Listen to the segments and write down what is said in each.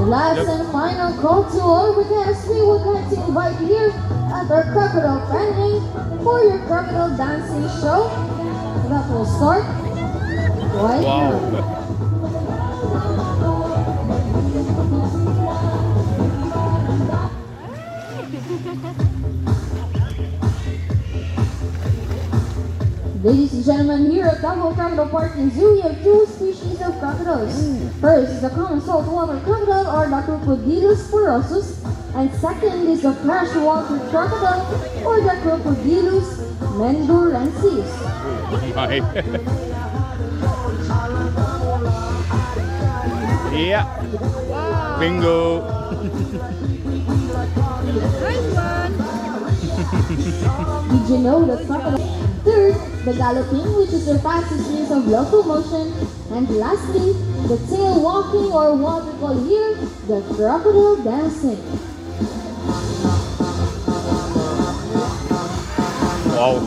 Last and final call to all of guests, we would like to invite you here at our Crocodile Landing for your crocodile dancing show. That will start right now. Ladies and gentlemen, here at Davao Crocodile Park and Zoo, we have two species of crocodiles. First is the common saltwater crocodile, or the Crocodilus porosus, and second is the freshwater crocodile, or the Crocodilus mendorensis. Yeah. Bingo. Did you know that crocodile? Third, the galloping, which is the fastest means of locomotion. And lastly, the tail walking, or what we call here, the crocodile dancing. Wow.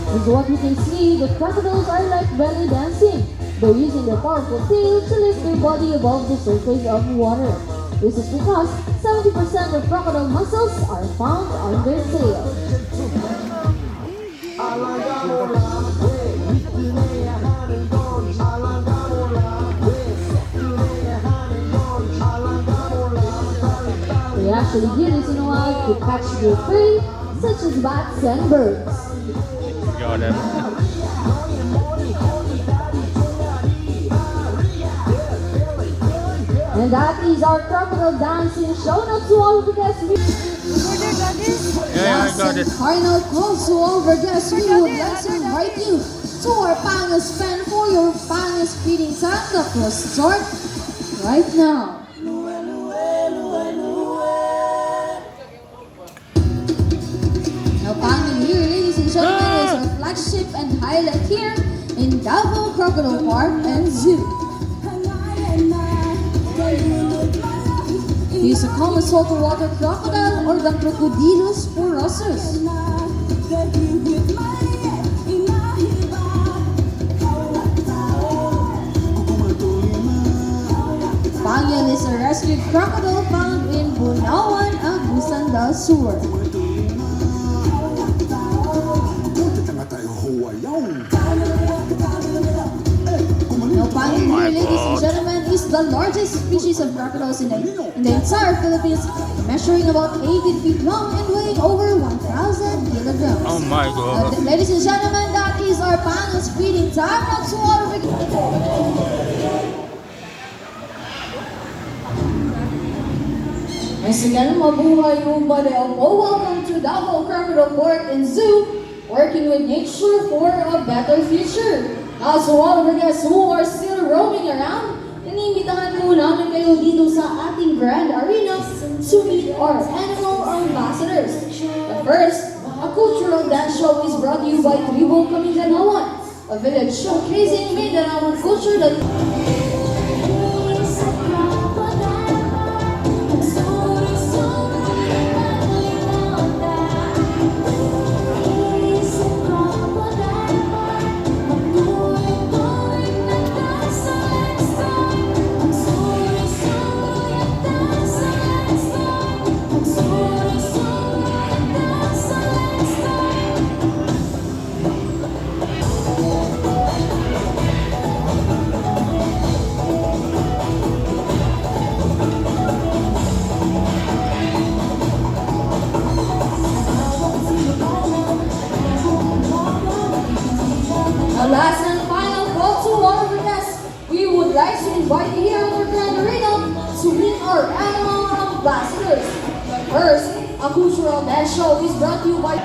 As what you can see, the crocodiles are like belly dancing. They're using their powerful tail to lift their body above the surface of water. This is because 70% of crocodile muscles are found on their tail. They actually do this in a while to catch their prey, such as bats and birds. Got him. And that is our crocodile dancing show. Now to all of the guests, Yeah, I got it. final call to all of our guests. We would like to invite you to our Pangas Pen for your Pangas feeding time that will start right now. Now, Pangan here, ladies and gentlemen, is our flagship and highlight here in Davao Crocodile Park and Zoo. He is a common saltwater crocodile, or the Crocodilus porosus. Pangan is a rescued crocodile found in Bunawan, Agusan del Sur. Now, Pangan here, ladies and gentlemen, is the largest species of crocodiles in the entire Philippines, measuring about 18 feet long and weighing over 1,000 kilograms. Oh my God. Ladies and gentlemen, that is our Pangas feeding time. Now to all of you. Once again, mabuhay yung Badeo po. Welcome to Davao Crocodile Park and Zoo, working with nature for a better future. So all of our guests who are still roaming around, inimbitahan po namin kayo dito sa ating Grand Arena to meet our animal ambassadors. But first, a cultural dance show is brought to you by Tribo Kaminganawan, a village showcasing Mindanaoan culture that last and final call to all of the guests. We would like to invite you here at our Grand Arena to meet our animal ambassadors. But first, a cultural dance show is brought to you by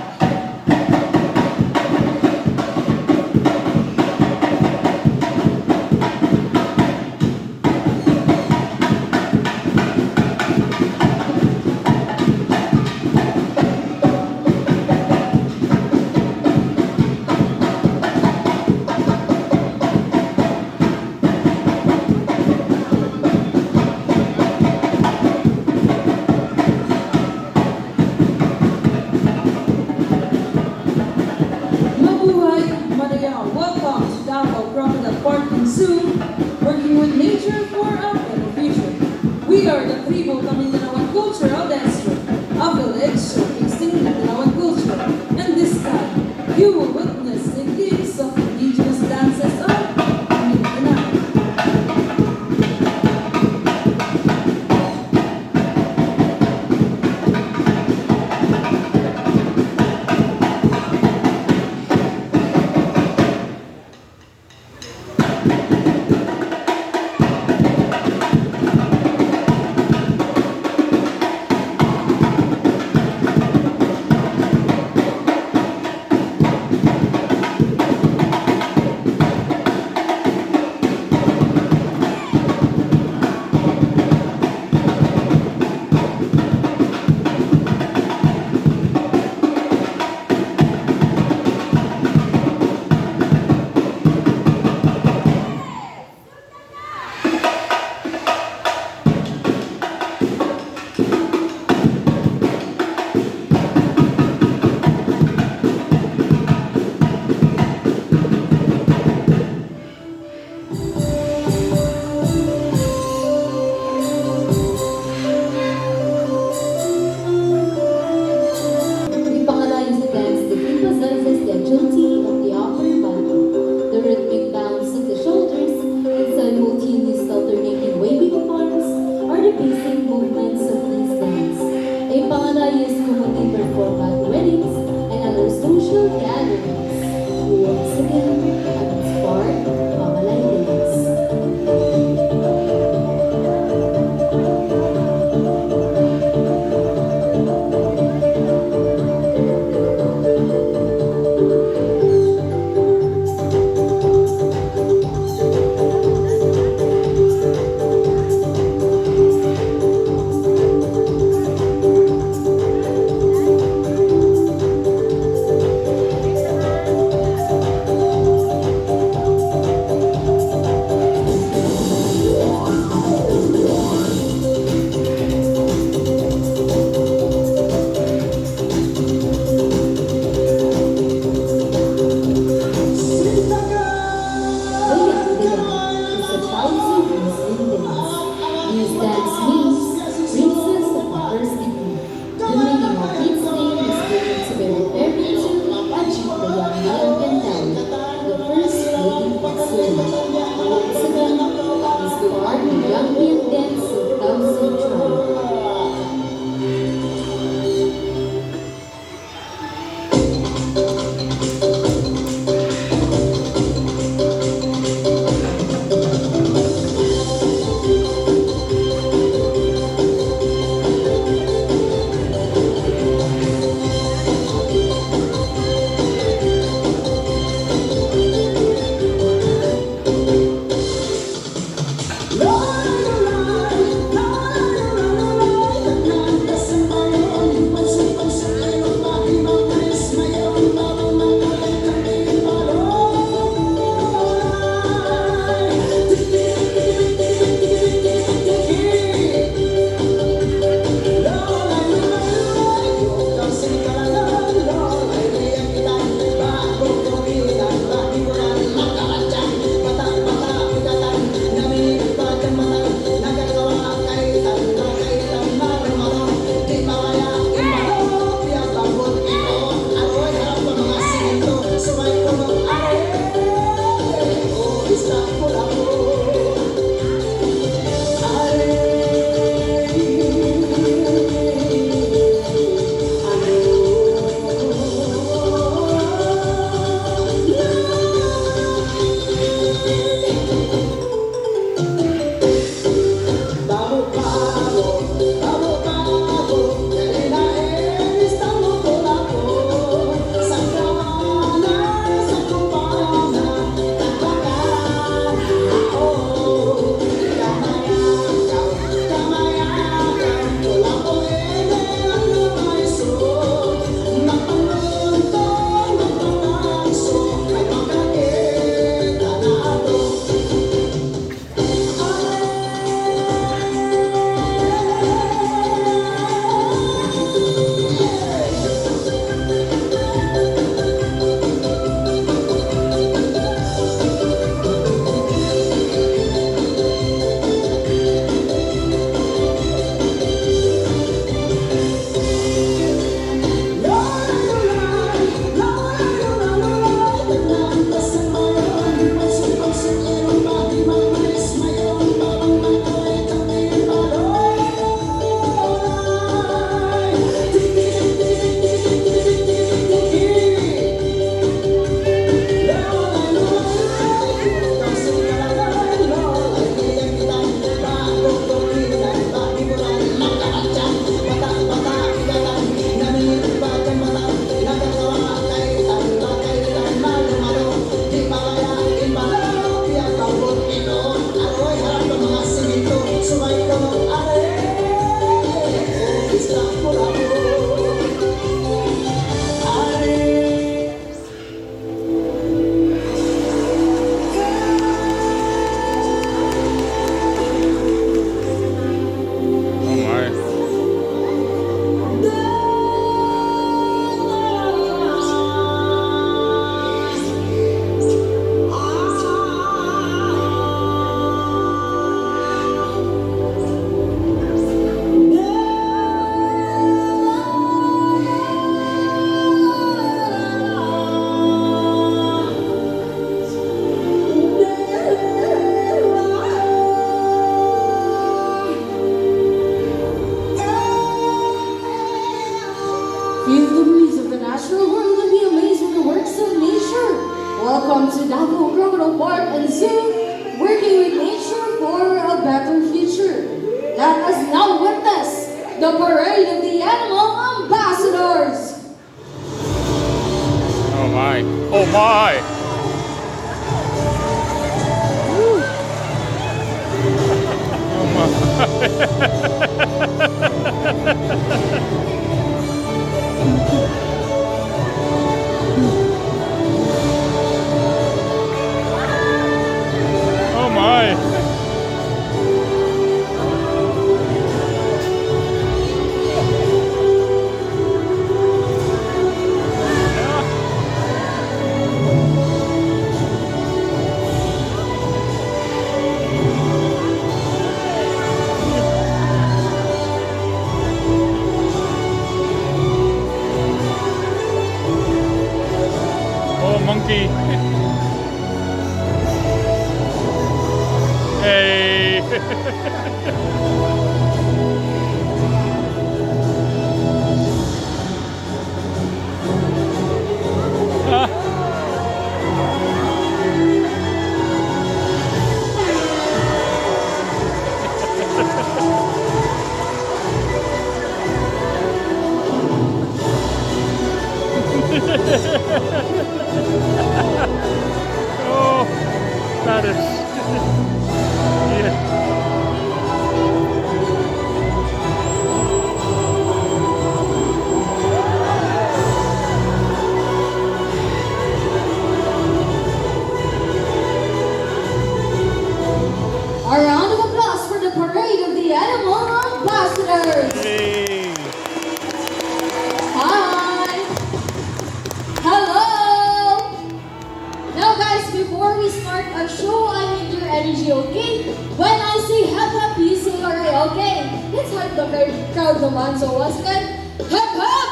commonly performed at weddings and other social gatherings. Once again, at its part, Mamalay Dance. Feel the breeze of the natural world and be amazed with the works of nature. Welcome to Davao Crocodile Park and Zoo, working with nature for a better future. Let us now witness the parade of the animal ambassadors. Oh my. Oh my. Woo. Oh my. Oh, monkey. Hey. Oh, that is. Yeah. A round of applause for the parade of the animal ambassadors. Hey. Hi. Hello. Now guys, before we start our show, I need your energy, okay? When I say hep hep, you say alright, okay? Let's hype the crowd naman. So once again, hep hep.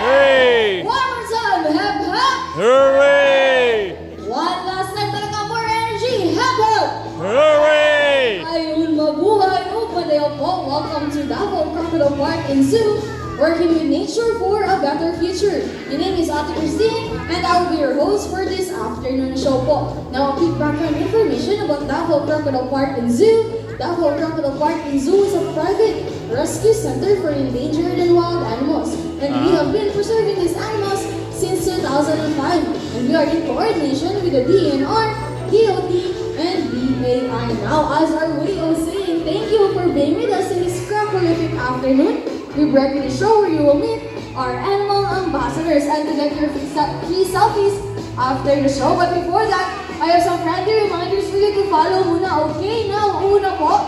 Hey. One more time, hep hep. Hooray. One last time, talaga more energy, hep hep. Hooray. Ayun, mabuhay o palayo po. Welcome to Davao Crocodile Park and Zoo, working with nature for a better future. My name is Ate Christine, and I will be your host for this afternoon show po. Now, a quick background information about Davao Crocodile Park and Zoo. Davao Crocodile Park and Zoo is a private rescue center for endangered and wild animals. And we have been preserving these animals since 2005. And we are in coordination with the DNR, DOT, and BAI. Now, as our way of saying thank you for being with us in this prolific afternoon, we bring you the show where you will meet our animal ambassadors and to get your free selfies after the show. But before that, I have some friendly reminders for you to follow muna. Okay, now, una po,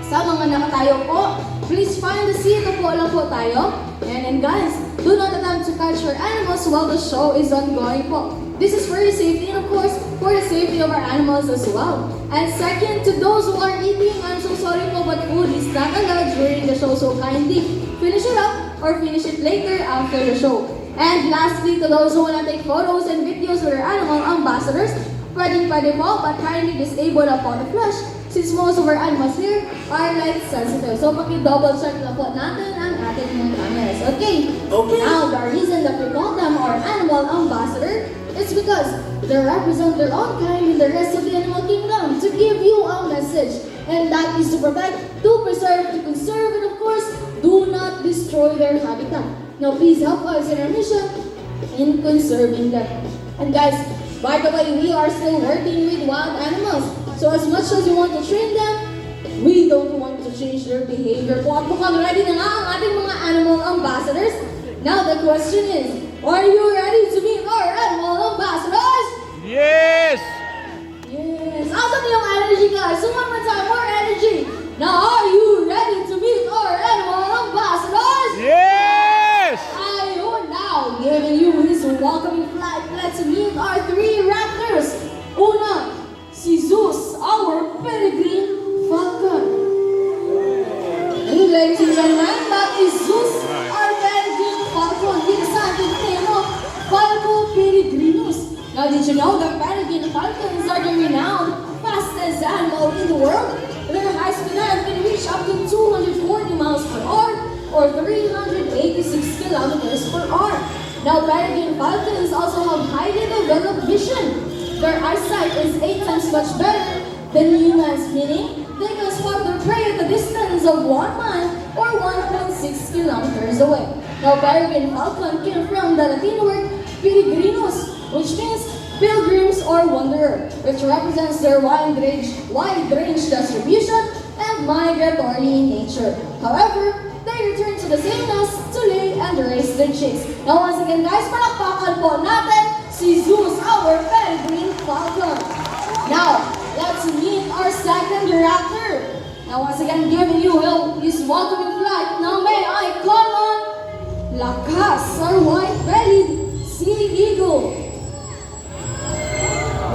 sa mga nakatayo po, please find a seat. Upo lang po tayo. And guys, do not attempt to catch your animals while the show is ongoing po. This is for your safety and of course, for the safety of our animals as well. And second, to those who are eating, I'm so sorry po, but food is not allowed during the show, so kindly finish it up or finish it later after the show. And lastly, to those who wanna take photos and videos with our animal ambassadors, pwede po, but kindly disable na po the flash since most of our animals here are light sensitive. So paki-double check na po natin ang ating mga cameras. Okay? Now, the reason that we call them our animal ambassador is because they represent their own kind in the rest of the animal kingdom to give you a message. And that is to protect, to preserve, to conserve, and of course, do not destroy their habitat. Now, please help us in our mission in conserving them. And guys, by the way, we are still working with wild animals. So as much as you want to train them, we don't want to change their behavior po. At mukhang ready na nga ang ating mga animal ambassadors. Now the question is, are you ready to meet our animal ambassadors? Yes. Yes. Awesome yung energy guys. So one more time, more energy. Now are you ready to meet our animal ambassadors? Yes. Ayun, now giving you his welcoming flight. Let's meet our three raptors. Una, si Zeus, our peregrine falcon. And ladies and gentlemen, that is Zeus, our peregrine falcon. With the scientific name of Falco peregrinus. Now, did you know that peregrine falcons are the renowned fastest animal in the world? Their high speed can reach up to 240 miles per hour or 386 kilometers per hour. Now, peregrine falcons also have highly developed vision. Their eyesight is 8 times much better than humans, meaning they can spot their prey at a distance of 1 mile or 1.6 kilometers away. Now, peregrine falcon came from the Latin word peregrinus, which means pilgrims or wanderer, which represents their wide range distribution and migratory nature. However, they return to the same nest to lay and raise their chicks. Now once again guys, palakpakan po natin si Zeus, our peregrine falcon. Now, let's meet our second raptor. Now once again, giving you his welcoming flight. Now may I call on Lakas, our white-bellied sea eagle.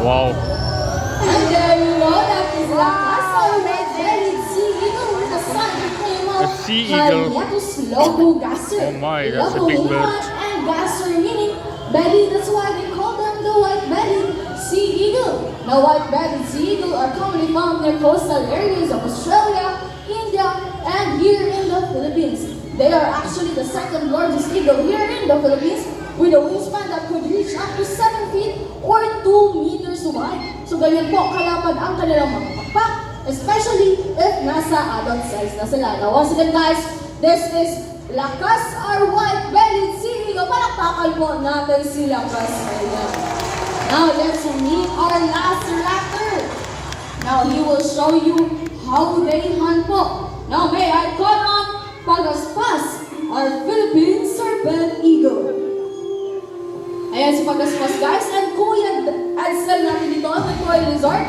Wow. And there you go, that is Lakas, our red-bellied sea eagle with the scientific name of A sea eagle. Haliatus lobogaster. Oh my, that's a big bird. And gaster meaning belly, that's why they call them the white-bellied sea eagle. Now, white-bellied sea eagle are commonly found near coastal areas of Australia, India, and here in the Philippines. They are actually the second largest eagle here in the Philippines, with a wingspan that could reach up to 7 feet or 2 meters wide. So ganyan po kalapad ang kanilang mga pakpak, especially if nasa adult size na sila. Now once again guys, this is Lakas, our white-bellied sea eagle. Palakpakan po natin si Lakas. Ayan. Now let's meet our last raptor. Now he will show you how they hunt po. Now may I call on Pagaspas, our Philippine serpent eagle. Ayan si Pagaspas guys, and Kuya Edsel natin dito at the Toy Resort.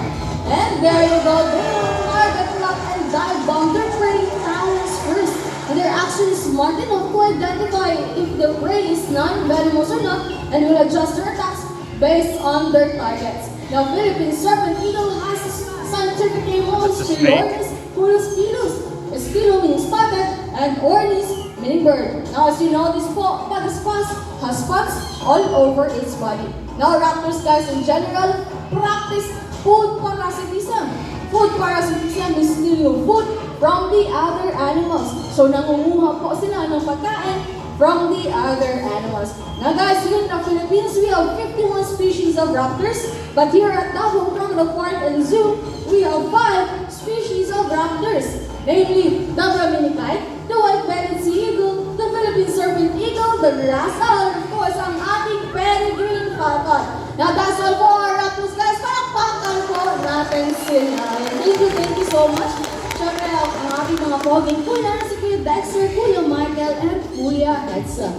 And there you go, they will target, lock, and dive bomb their prey talons first. And they're actually smart enough to identify if the prey is non-venomous or not, and will adjust their attacks based on their targets. Now, Philippine serpent eagle has a scientific name of Spilornis puluspilus. Spilo meaning spotted, and ornis meaning bird. Now, as you know, this Pagaspas has spots all over its body. Now, raptors guys in general practice food parasitism. Food parasitism is stealing food from the other animals. So, nangunguha po sila ng pagkain from the other animals. Now guys, here in the Philippines, we have 51 species of raptors. But here at Davao Crocodile Park and Zoo, we have 5 species of raptors. Namely, the Brahminicae, the white-bellied sea eagle, the Philippine serpent eagle, the grass owl, and of course, ang ating peregrine falcon. Now that's all for our raptors guys. Palakpakan po natin sila. Thank you so much. Siyempre, ang ating mga poging kuya, si Kuya Dexter, Kuya Michael, and Kuya Edson.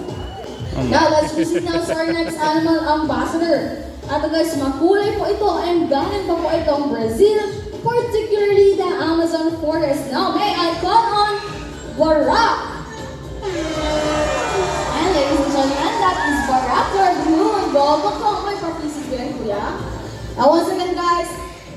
Now, let's proceed now to our next animal ambassador. At guys, makulay po ito and galing pa po itong Brazil, particularly the Amazon forest. Now, may I call on Barak. And ladies and gentlemen, that is Barak, our blue and gold. Baka may participant, kuya. Now, once again guys,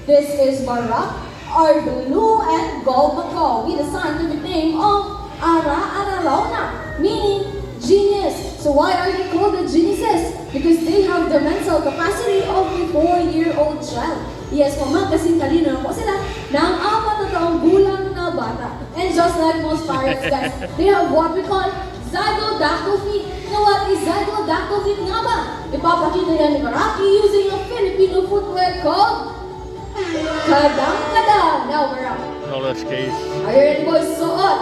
this is Barak, our blue and gold macaw with the scientific name of Ara Ararauna, meaning genius. So why are they called the geniuses? Because they have the mental capacity of a 4-year-old child. Yes, mama, kasi talino na po sila ng 4 na taong gulang na bata. And just like most parrots guys, they have what we call zygodactyl feet. Now what is zygodactyl feet nga ba? Ipapakita yan ni Baraki using a Filipino footwear called Kadang-kadang. Now, Barak, No, that's case. are you ready boys? Suot!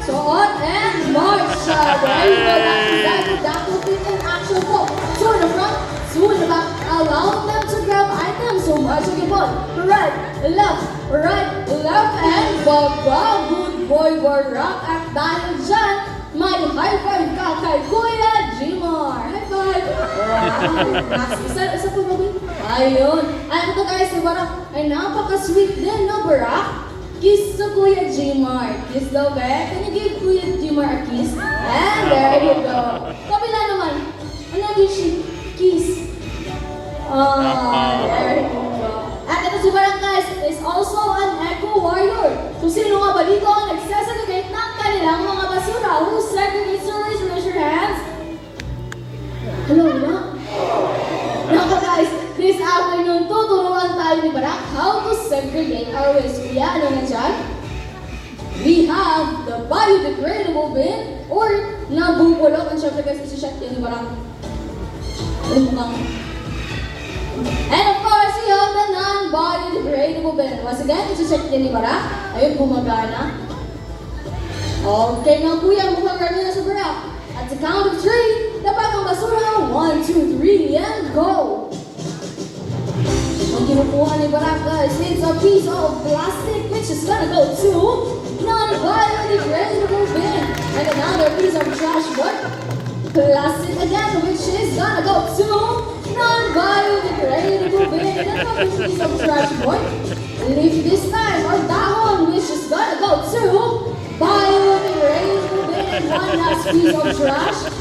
Suot and march! There you go, that's zygodactyl feet in action po. Two in the front, two in the back. Allow them to grab items. So march again po. Right, left, and baba. Good boy, Barak. At dahil dyan, may high five ka kay Kuya Jimar. High five! Isa po ba? Ayun. Alam ko guys, si Barak ay napaka-sweet din, no, Barak? Kiss to Kuya Jimar. Kiss daw, be. Can you give Kuya Jimar a kiss? And there you go. Kabila naman. Another kiss. There you go. At ito si Barak guys is also an eco warrior. So sino nga ba dito ang nagsasagagate ng kanilang mga basura? Who segregates the raise your hands? Hello, no? Naka guys, this afternoon tuturuan tayo ni Barak how to segregate our waste. Kuya, ano na dyan? We we have the biodegradable bin or nabubulok. And syempre guys, isi-check yun parang and of course, we have the non-biodegradable bin. Once again, isi-check yun bara. Ayun, gumagana. Okay na kuya, mukhang ready na sa bara. At the count of 3, dapat ang basura. 1, 2, 3, and go! Ang kinukuha ni Barak guys, it's a piece of plastic which is gonna go to non-biodegradable bin. And another piece of trash, what? Plastic again, which is gonna go to non-biodegradable bin. And another piece of trash, what? Leaf this time, or dahon, which is gonna go to biodegradable bin. And one last piece of trash,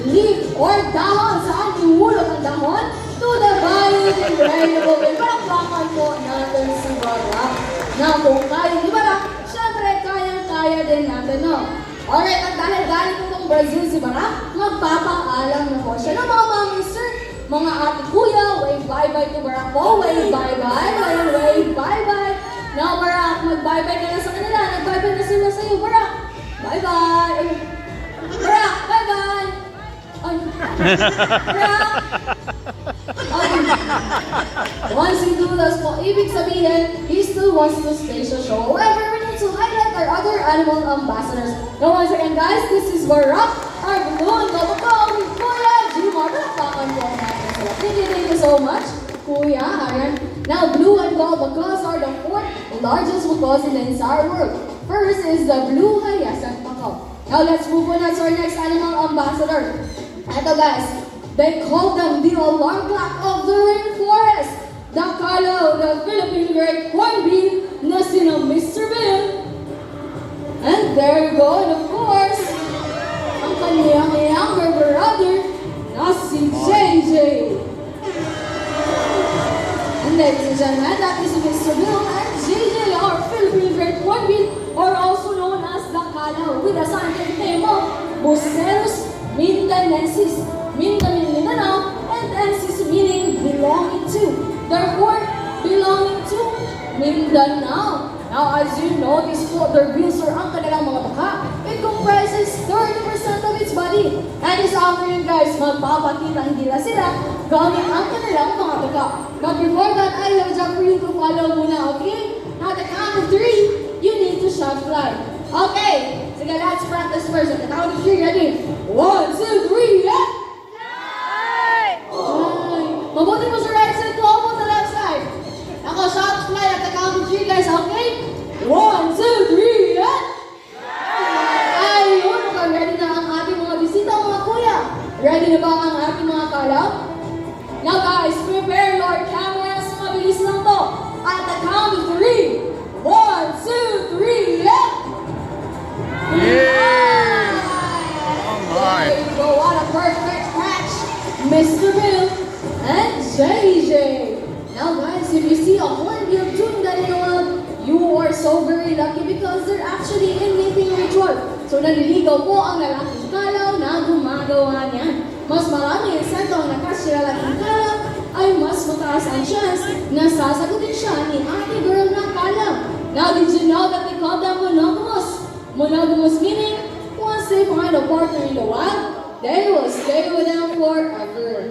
leaf or dahon. Saan iulog ang dahon? To the biodegradable bin. Palakpakan po natin si Barak. Na kung kaya ni Barak, syempre kayang-kaya din natin, no? Alright, at dahil galing po itong Brazil si Barak, magpapaalam na po siya ng mga mami, sir, mga ate kuya, wave bye-bye to Barak po, wave bye-bye, wave bye-bye. Now Barak, mag-bye-bye ka na sa kanila, nag-bye-bye na sila sa'yo, Barak. Bye-bye. Barak, bye-bye. Ay, Barak. Once he do this po, ibig sabihin, he still wants to stay sa show. However, we need to highlight our other animal ambassadors. Now once again guys, this is Barak, our balloon, Gobako, with Kuya Jimar. Palakpakan po natin sila. Thank you so much, Kuya Aaron. Now blue and gold macaws are the 4th largest macaws in the entire world. First is the blue hyacinth macaw. Now let's move on to our next animal ambassador. Ito guys, they call them the alarm clock of the rainforest. The Carlo, the Philippine great hornbill, na sina Mr. Bill. And there you go, and of course, ang kanyang younger brother, na si JJ. And ladies and gentlemen, that is Mr. Bill and JJ, our Philippine great hornbill, are also known as the Carlo, with a scientific name of Bucerus mindanensis, Mindanao, and ensis meaning belonging to. Therefore, belonging to Mindanao. Now, as you know, these their bills are ang kanilang mga baka. It comprises 30% of its body. And this afternoon, guys, magpapakita ang dila sila gamit ang kanilang mga baka. But before that, I have just for you to follow muna, okay? Now, the count of 3, you need to shout fly. Okay, sige, let's practice first. At the count of 3, ready? 1, 2, 3, yeah! Mabuti mo sa right side, tuwa mo sa left side. Ako, shout fly at the count of 3, guys, okay? 1, 2, 3, yeah! Ayun, okay, ready na ang ating mga bisita, mga kuya. Ready na ba ang ating mga kalaw? Now guys, prepare your cameras. Mabilis lang to. At the count of 3, 1, 2, 3, yeah! Yeah! There you go, what a perfect catch, Mr. Bill and JJ. Now guys, if you see a hornbill doing that in the wild, you are so very lucky because they're actually in mating ritual. So naliligaw po ang lalaking kalaw na gumagawa niyan. Mas marami insekto ang nakasira laking kalaw, ay mas mataas ang chance na sasagutin siya ni ate girl na kalaw. Now did you know that they call them monogamous? Monogamous meaning, once they find a partner in the wild, they will stay with them forever.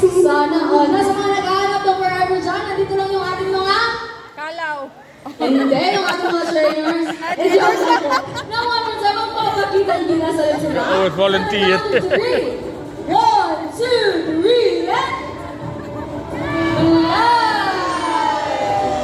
Sana, nasa mga naghahanap ng forever dyan, nandito lang yung ating mga Kalaw. hindi, yung ating mga trainers. It's your time. Now, one more time, magpapakita ang ginasalit sila. Oh, it's volunteer. 1, 2, 3, and...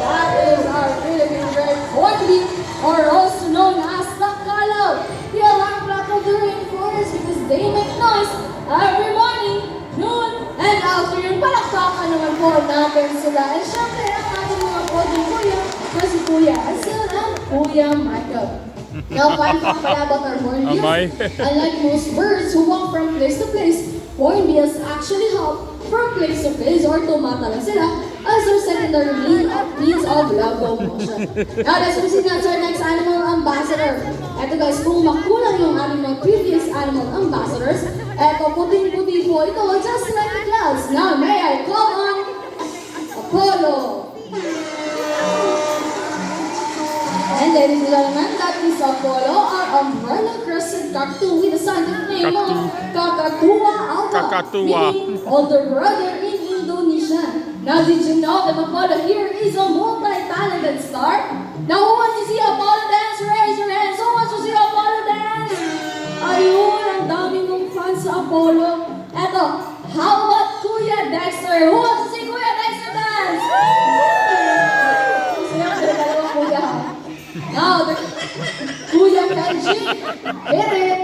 That is our Philippine great hornbill, or also known as the Kalaw. The alarm clock of the rainforest because they make noise every morning, noon, and afternoon. Palakpakan naman po natin sila. And syempre, ang ating mga podium kuya, na si Kuya Ansel and Kuya Michael. Now, fun fact pala about our hornbills. Amay. Unlike most birds who walk from place to place, hornbills actually hop from place to place or tumatala sila as their secondary means of locomotion. Now, let's proceed na to our next animal ambassador. Eto guys, kung makulang yung ating mga previous animal ambassadors, eto puting-puti po ito, just like the clouds. Now, may I call on Apollo. And ladies and gentlemen, that is Apollo, our umbrella crescent cockatoo with a scientific name of Kakatua alba, Kakatua. meaning older brother in Indonesian. Now, did you know that Apollo here is a multi-talented star? Now, who wants to see Apollo dance? Raise your hands. Who wants to see Apollo dance? Ayun, ang dami mong fans sa Apollo. Eto, how about Kuya Dexter? Who wants to see Kuya Dexter dance? Saya ka dalawang kuya. Now, Kuya Kenji, hit it.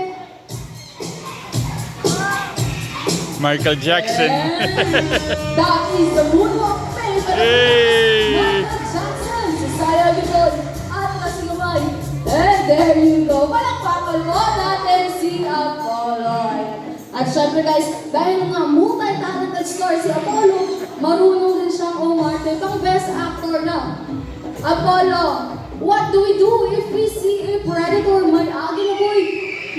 Michael Jackson. And that is the moonwalk finish. Yay! Michael Jackson, sa sayaw likod at kasinumay. And there you go. Palakpakan mo natin si Apollo. Ayan. At syempre guys, dahil nga multi-talented star si Apollo, marunong din siyang umarte pang best actor na. Apollo, what do we do if we see a predator? May agila boy!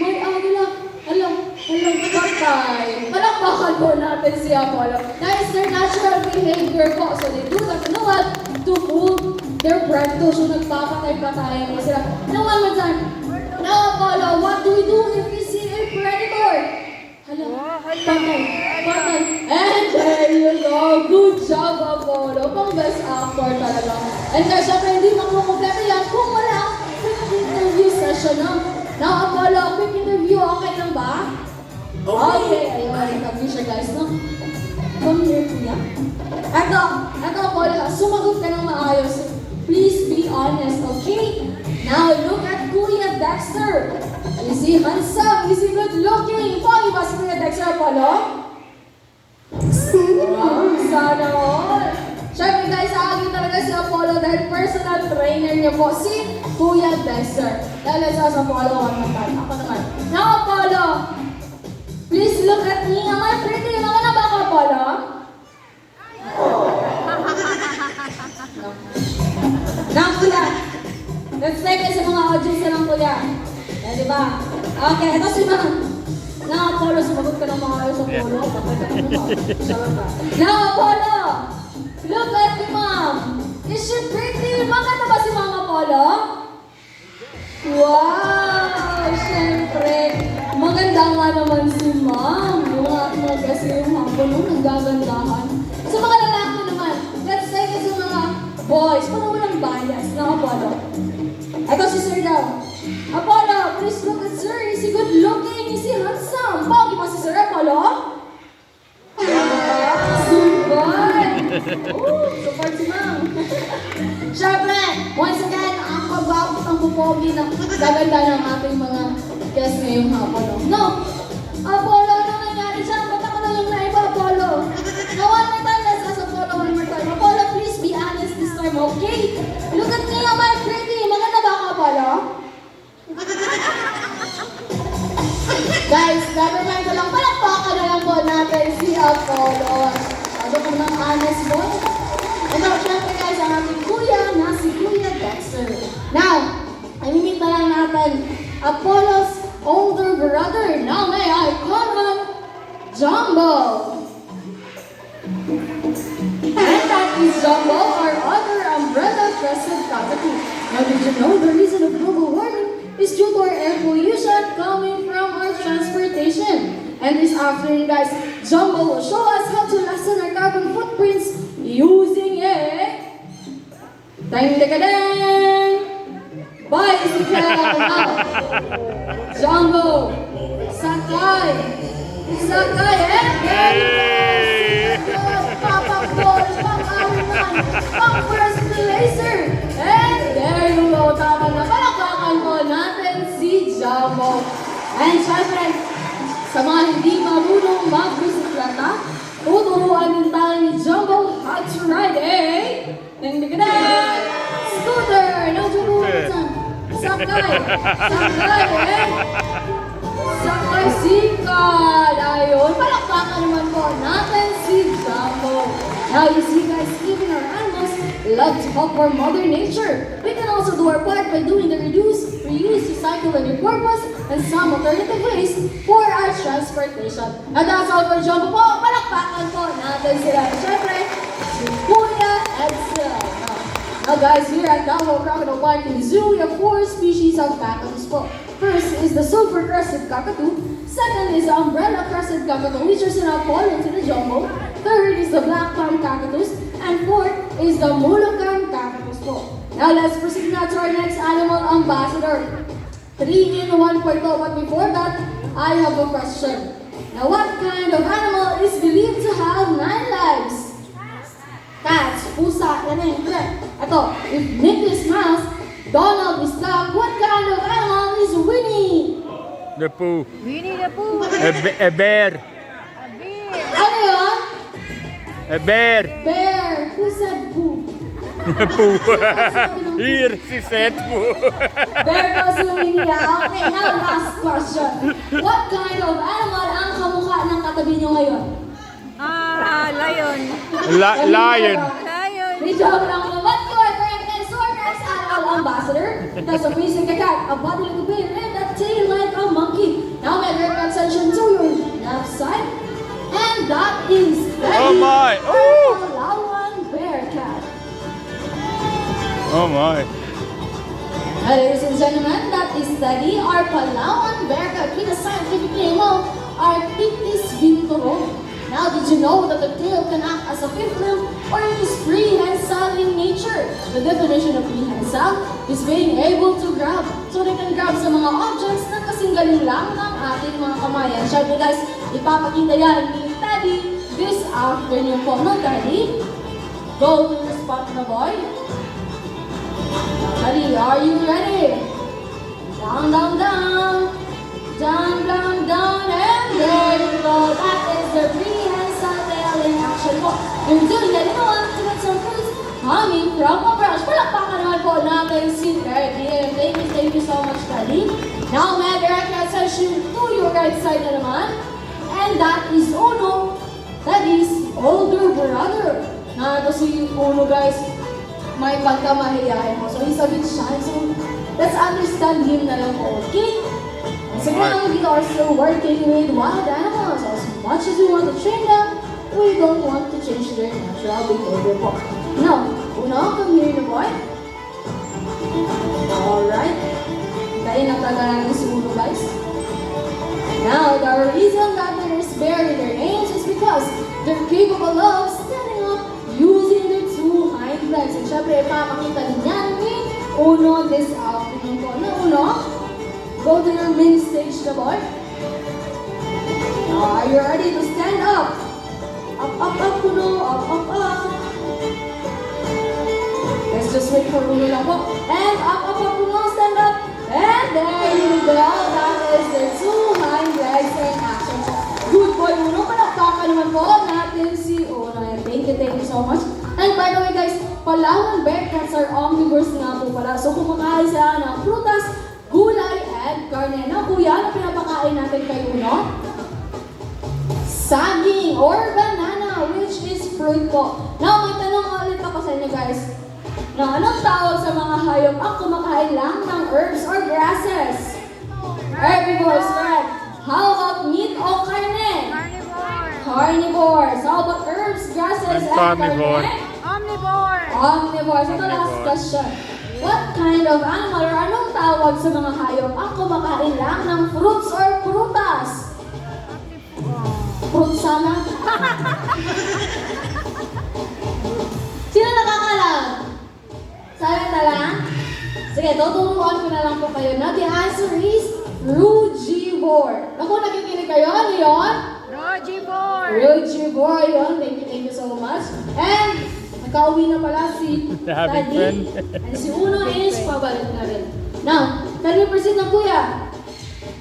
May agila! Alam, patay. Palakpakan po natin si Apollo. That is their natural behavior po. So they do that, you know what? To fool their predators. So nagpapatay-patayan mo sila. Now one more time. Now Apollo, what do we do if we see a predator? Hala, patay. And there you go. Good job, Apollo. Pang best actor talaga. And guys, syempre hindi makukumpleto yan kung wala ang quick interview session na. Now, Apollo, quick interview, okay lang ba? Okay. Ayun, interview siya guys, no? Come here, kuya. Eto, Apollo, sumagot ka ng maayos. Please be honest, okay? Now, look at Kuya Dexter. Is he handsome? Is he good looking? Pogi ba si Kuya Dexter, Apollo? Sana all. Siyempre guys, aagin talaga si Apollo dahil personal trainer niya po si Kuya Dexter. Dahil sa Apollo, one more time. Ako naman. Now, Apollo, please look at me. Am I pretty? Mga na ba ako, Apollo? No. Now, Kuya. Let's take it sa mga audience na lang, Kuya. Eh, di ba? Okay, ito si Ma'am. Now, Apollo, sumagot ka ng mga ayos sa Apollo. Now, Apollo, look at me, Ma'am. Is she pretty? Maganda ba si Ma'am Apollo? Wow! Siyempre, maganda nga naman si Ma'am. Yung mga kasi yung hapon nung nagagandahan. Sa mga lalaki naman, let's take it sa mga boys. Para walang bias na Apollo. Ito si Sir daw. Apollo, please look at Sir. Is he good looking? Is he handsome? Pogi ba si Sir Apollo? Super! Super si Ma'am. Siyempre, once again, ang pagbagot ang pupogi na gaganda ng ating mga guests ngayong hapon. No? Apollo, ano nangyari siya? Ba't ako na lang naiba, Apollo? No, one more time, let's ask Apollo one more time. Apollo, please be honest this time, okay? Look at me, am I pretty? Maganda ba ako, Apollo? Guys, nevermind ko lang, palakpakan na lang po natin si Apollo. Ano po ng honest boy? Ito, syempre guys, ang ating kuya na si Kuya Dexter. Now, imimit na lang natin Apollo's older brother. Now may I call on Jumbo. And that is Jumbo, our other umbrella crescent cockatoo. Now, did you know the reason of global warming is due to our air pollution coming from our transportation? And this afternoon, guys, Jumbo will show us how to lessen our carbon footprints using a dang-dang-dang bicycle. Jumbo, sakay, and there you go. Papakbol, pang-arunan, pang-first laser. And there you go. Tama na, palakpakan po natin si Jumbo. And syempre, sa mga hindi marunong magbisikleta, tuturuan din tayo ni Jumbo how to ride a scooter. No, Jumbo, sakay, sakay sikal. Ayun, palakpakan naman po natin si Jumbo. Now you see guys, even our animals love to help our mother nature. We can also do our part by doing the reduce, reuse, recycle, and repurpose, and some alternative ways for our transportation. And that's all for Jumbo po. Palakpakan po natin sila. Siyempre, si Kuya Edsel. Now guys, here at Davao Crocodile Park and Zoo, we have 4 species of cactus po. First is the super crested cockatoo. Second is the umbrella crested cockatoo, which is now fall into the jungle. Third is the black palm cockatoos. And fourth is the Mulucan cockatoos po. Now let's proceed now to our next animal ambassador. 3 in 1 po ito, but before that, I have a question. Now what kind of animal is believed to have 9 lives? Cats, pusa, yan na correct. Ito, if Nick is mouse, Donald is dog, what kind of animal is Winnie? The Pooh. Winnie the Pooh. A bear. A bear. Ano yun? A bear. Bear. Who said poo? Pooh. Here, she said Pooh. Bear goes to Winnie. Okay, now last question. What kind of animal ang kamukha ng katabi nyo ngayon? Lion. Lion. Lion. May joke lang po. But you are correct and so our next animal ambassador. That's a face like a cat, a body like a bear, and a tail like a monkey. Now may direct attention to your left side. And that is Oh my. Oh. Palawan bear cat. Oh my. Ladies and gentlemen, that is Teddy, our Palawan bear cat with a scientific name of Arctictis vintorum. Now, did you know that the tail can act as a fifth limb or it is prehensile in nature? The definition of prehensile is being able to grab. So they can grab sa mga objects na kasing galing lang ng ating mga kamay. And syempre guys, ipapakita yan ni Teddy this afternoon po. No, Teddy? Go to the spot na boy. Teddy, are you ready? Down, down, down. Down, down, down, and there you go. That is the prehensile tail in action po. You're doing that. You know what? To get some fruits coming from a brush. Palakpakan naman po natin si Teddy. Thank you so much, Teddy. Now, may direct attention to your right side na naman. And that is Uno. That is older brother. Na ito si Uno, guys. May pagkamahiyahin mo. So, he's a bit shy. So, let's understand him na lang po. Okay? So now we are still working with wild animals. As much as we want to train them, we don't want to change their natural behavior po. Now, Uno, come here na boy. Alright. Tayo natagalan si Uno, guys. Now, the reason that there is bear in their names is because they're capable of standing up using their 2 hind legs. And syempre, ipapakita din yan ni Uno this afternoon po. Na Uno, go to your main stage na boy. Now, are you ready to stand up? Up, up, up, Uno. Up, up, up. Let's just wait for Uno lang po. And up, up, up, Uno. Stand up. And there you go. That is the 2 hind legs in action. Good boy, Uno. Palakpakan naman po natin si Uno. Thank you so much. And by the way guys, Palawan bear cats are omnivores nga po pala. So kumakain sila ng prutas, gulay, and karne. Now, kuya, ano pinapakain natin kay Uno? Saging or banana, which is fruit po. Now, may tanong ulit ako sa inyo, guys. Now, anong tawag sa mga hayop ang kumakain lang ng herbs or grasses? Herbivores, correct. How about meat o karne? Carnivore. Carnivores. How about herbs, grasses, and Carnivore. karne? Omnivore. Omnivores. Ito last question. What kind of animal or anong tawag sa mga hayop ang kumakain lang ng fruits or prutas? Fruit sana? Sino nakakalam? Sayang na lang? Sige, tuturuan ko na lang po kayo na the answer is rugivore. Naku, nakikinig kayo? Ano yun? Rugivore. Rugivore yun. Thank you so much. And nakauwi na pala si Having Teddy. fun. And si Uno is pabalik na rin. Now, can we proceed na kuya?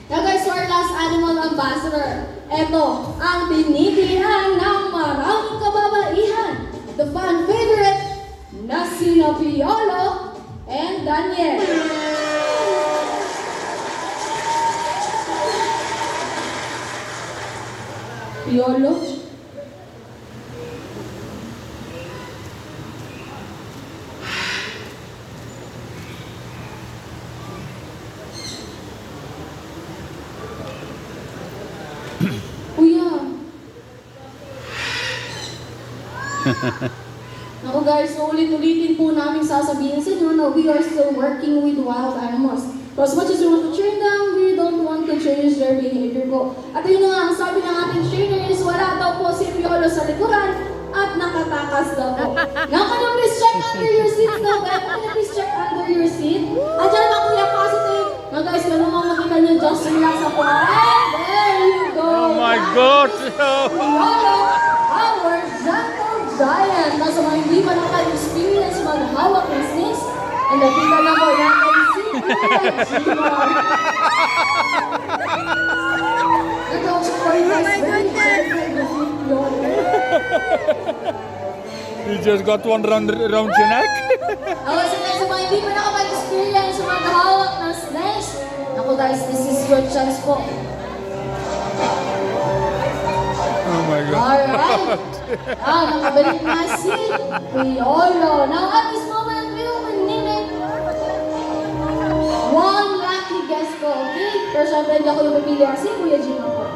Now guys, our last animal ambassador. Ito, ang tinitirihan ng maraming kababaihan. The fan favorite na sina Piolo and Daniel. Piolo? Kuya. Ako guys, so ulit-ulitin po namin sasabihin sa inyo na we are still working with wild animals. So as much as we want to train them, we don't want to change their behavior po. At yun nga, ang sabi ng ating trainer is wala daw po si Piolo sa likuran at nakatakas daw po. Now, can you please check under your seat now, guys? Can you please check under your seat? At dyan na Kuya Positive. Now guys, ganun mga makita niyo, just relax ako. And there you go. Oh my God! Piolo, our gentle giant. Nasa mga hindi pa naka-experience maghawak ng snakes. And nakita na po natin si Kuya Jimar. Ito, so for you guys, very excited to see Piolo. You just got one round your neck? Okay, so guys, sa mga hindi pa nakapag-experience sa maghawak ng snakes, ako guys, this is your chance po. Oh my God. Alright. Nakabalik na si Piolo. Now, at this moment, we will be naming one lucky guest ko, okay? Pero syempre, hindi ako yung pipili si Kuya Jimmy po.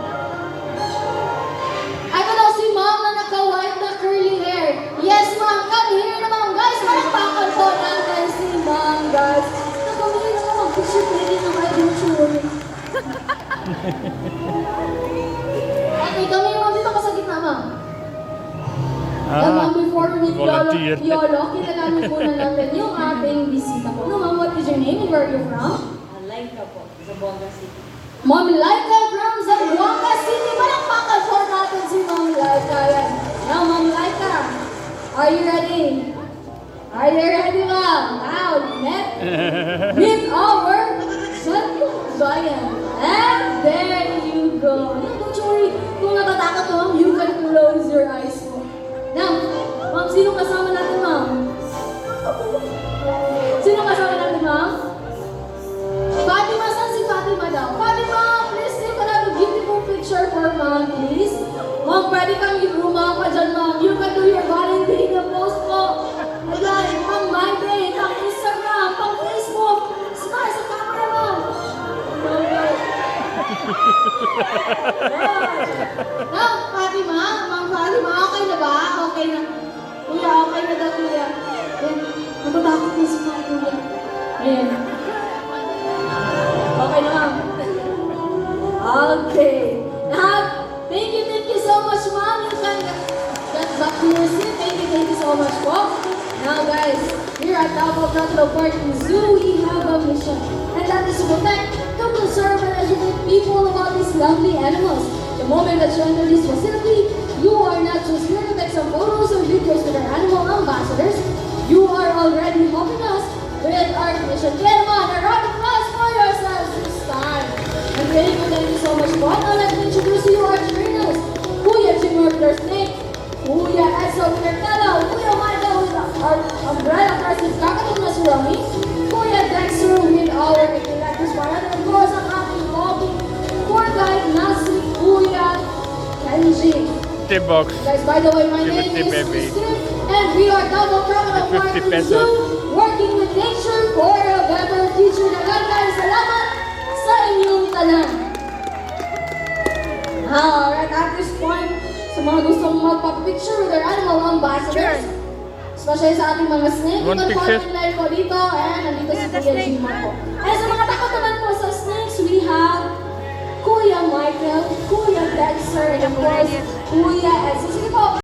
Ito daw si Ma'am na naka-white na curly hair. Yes, Ma'am. Come here naman, guys. Palakpakan po natin si Ma'am, guys. Nagkamili na naman. Picture pwede na kayo yung tsuri. Okay, kami Ma'am. Dito ka sa gitna, Ma'am. Ma'am, before we meet volunteer. Piolo, kilalanin muna natin yung ating bisita po. No, Ma'am, what is your name and where are you from? Laika po, Zamboanga City. Ma'am Laika from Zamboanga City. Palakpakan po natin si Ma'am Laika. Yan. Now, Ma'am Laika, are you ready? Are you ready, Ma'am? Now, meet our gentle giant. And there you go. No, don't worry. Kung natatakot ka, Ma'am, you can close your eyes po. Now, Ma'am, sino kasama natin, Ma'am? Sino kasama natin, Ma'am? Fatima, saan si Fatima daw? Fatima, please take another beautiful picture for Ma'am, please. Ma'am, pwede kang i-rumah ka dyan, Ma'am. You can do your volunteering na post po. Ayan, pang MyPay, pang Instagram, pang Facebook. Smile sa camera, Ma'am. Now, Fatima, Ma'am Fatima, okay na ba? Okay na. Kuya, okay na daw, Kuya. Ayan, natatakot na si Ma'am, Kuya. Ayan. Okay na, Ma'am. Okay. Now, thank you so much, Ma'am. You can get back to your seat. Thank you so much po. Now, guys, here at Davao Crocodile Park in Zoo, we have a mission. And that is to protect, to conserve, and educate people about these lovely animals. The moment that you enter this facility, you are not just here to take some photos or videos with our animal ambassadors. You are already helping us with our mission. Get on a round of applause for yourselves this time. And thank you so much po. Now let me introduce you our trainers. Kuya Jimmer with our snake, Kuya Edzo with our talo, Kuya Michael with our umbrella person, Kakatok na si Romy, Kuya Dexter with our electric spotlight, and of course ang ating hobby tour guide na si Kuya Kenji. T-box. Guys, by the way, my Give name it is to baby. Christine, and we are Davao Crocodile Park 50 in pesos. Zoo, working with nature for a better future. Guys, salamat sa inyong tanan. Alright, at this point, sa mga gustong magpa-picture with our animal ambassadors, especially sa ating mga snake, One you can picture. follow line po dito, and nandito si Kuya Jimar po. And sa mga takot naman po sa snakes, we have Kuya Michael, Kuya Dexter, and of course, Kuya Edzo. Sige po,